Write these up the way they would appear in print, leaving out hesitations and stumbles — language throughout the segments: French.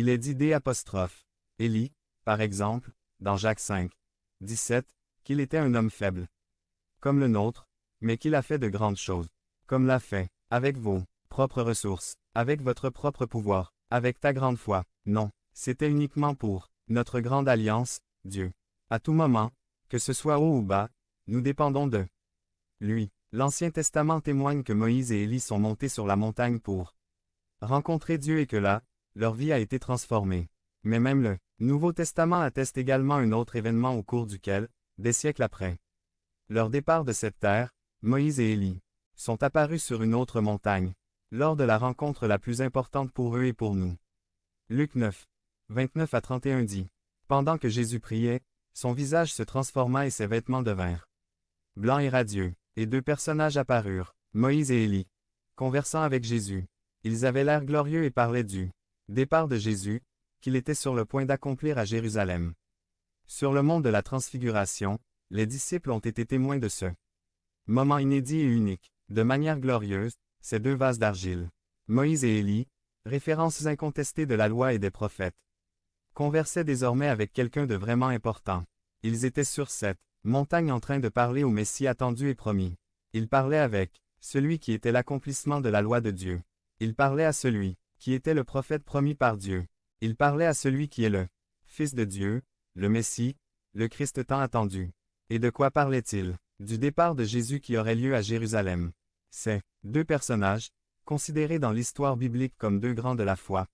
Il est dit D'. Élie, par exemple, dans Jacques 5, 17, qu'il était un homme faible, comme le nôtre, mais qu'il a fait de grandes choses, comme l'a fait, avec vos propres ressources, avec votre propre pouvoir, avec ta grande foi. Non, c'était uniquement pour notre grande alliance, Dieu. À tout moment, que ce soit haut ou bas, nous dépendons de lui. L'Ancien Testament témoigne que Moïse et Élie sont montés sur la montagne pour rencontrer Dieu et que là, leur vie a été transformée. Mais même le Nouveau Testament atteste également un autre événement au cours duquel, des siècles après leur départ de cette terre, Moïse et Élie sont apparus sur une autre montagne, lors de la rencontre la plus importante pour eux et pour nous. Luc 9, 29 à 31 dit, « Pendant que Jésus priait, son visage se transforma et ses vêtements devinrent blancs et radieux, et deux personnages apparurent, Moïse et Élie, conversant avec Jésus. Ils avaient l'air glorieux et parlaient du départ de Jésus, qu'il était sur le point d'accomplir à Jérusalem. Sur le mont de la Transfiguration, les disciples ont été témoins de ce moment inédit et unique. De manière glorieuse, ces deux vases d'argile, Moïse et Élie, références incontestées de la loi et des prophètes, conversaient désormais avec quelqu'un de vraiment important. Ils étaient sur cette montagne en train de parler au Messie attendu et promis. Ils parlaient avec celui qui était l'accomplissement de la loi de Dieu. Ils parlaient à celui qui était le prophète promis par Dieu. Ils parlaient à celui qui est le Fils de Dieu, le Messie, le Christ tant attendu. Et de quoi parlait-il? Du départ de Jésus qui aurait lieu à Jérusalem. Ces deux personnages, considérés dans l'histoire biblique comme deux grands de la foi,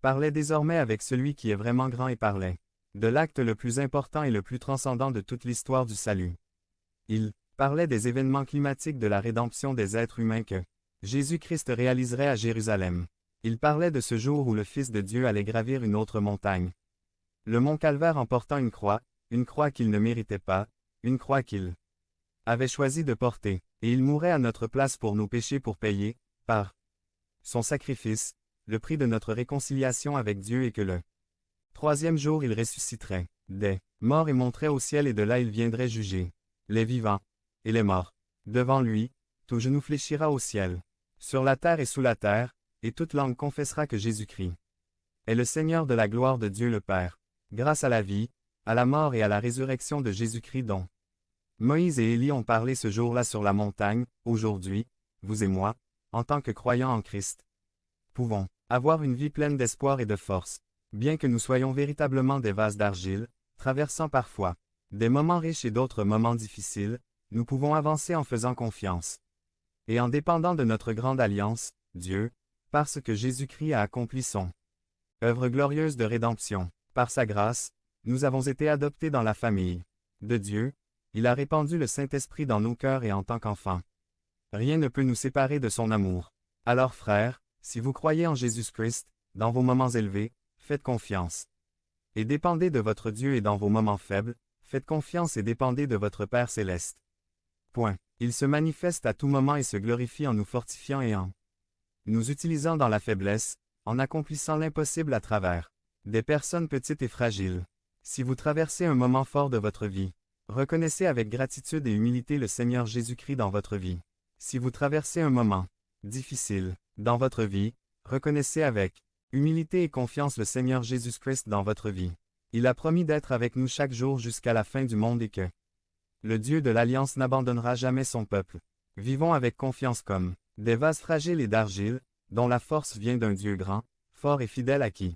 parlaient désormais avec celui qui est vraiment grand et parlait de l'acte le plus important et le plus transcendant de toute l'histoire du salut. Ils parlaient des événements climatiques de la rédemption des êtres humains que Jésus-Christ réaliserait à Jérusalem. Ils parlaient de ce jour où le Fils de Dieu allait gravir une autre montagne, le mont Calvaire en portant une croix qu'il ne méritait pas, une croix qu'il avait choisi de porter, et il mourrait à notre place pour nos péchés pour payer, par son sacrifice, le prix de notre réconciliation avec Dieu et que le troisième jour il ressusciterait des morts et monterait au ciel et de là il viendrait juger les vivants et les morts. Devant lui, tout genou fléchira au ciel, sur la terre et sous la terre, et toute langue confessera que Jésus-Christ est le Seigneur de la gloire de Dieu le Père, grâce à la vie, à la mort et à la résurrection de Jésus-Christ dont Moïse et Élie ont parlé ce jour-là sur la montagne. Aujourd'hui, vous et moi, en tant que croyants en Christ, pouvons avoir une vie pleine d'espoir et de force, bien que nous soyons véritablement des vases d'argile, traversant parfois des moments riches et d'autres moments difficiles, nous pouvons avancer en faisant confiance et en dépendant de notre grande alliance, Dieu, parce que Jésus-Christ a accompli son œuvre glorieuse de rédemption. Par sa grâce, nous avons été adoptés dans la famille de Dieu. Il a répandu le Saint-Esprit dans nos cœurs et en tant qu'enfants. Rien ne peut nous séparer de son amour. Alors frères, si vous croyez en Jésus-Christ, dans vos moments élevés, faites confiance. Et dépendez de votre Dieu et dans vos moments faibles, faites confiance et dépendez de votre Père céleste. Point. Il se manifeste à tout moment et se glorifie en nous fortifiant et en nous utilisant dans la faiblesse, en accomplissant l'impossible à travers des personnes petites et fragiles. Si vous traversez un moment fort de votre vie, reconnaissez avec gratitude et humilité le Seigneur Jésus-Christ dans votre vie. Si vous traversez un moment difficile dans votre vie, reconnaissez avec humilité et confiance le Seigneur Jésus-Christ dans votre vie. Il a promis d'être avec nous chaque jour jusqu'à la fin du monde et que le Dieu de l'Alliance n'abandonnera jamais son peuple. Vivons avec confiance comme des vases fragiles et d'argile, dont la force vient d'un Dieu grand, fort et fidèle à qui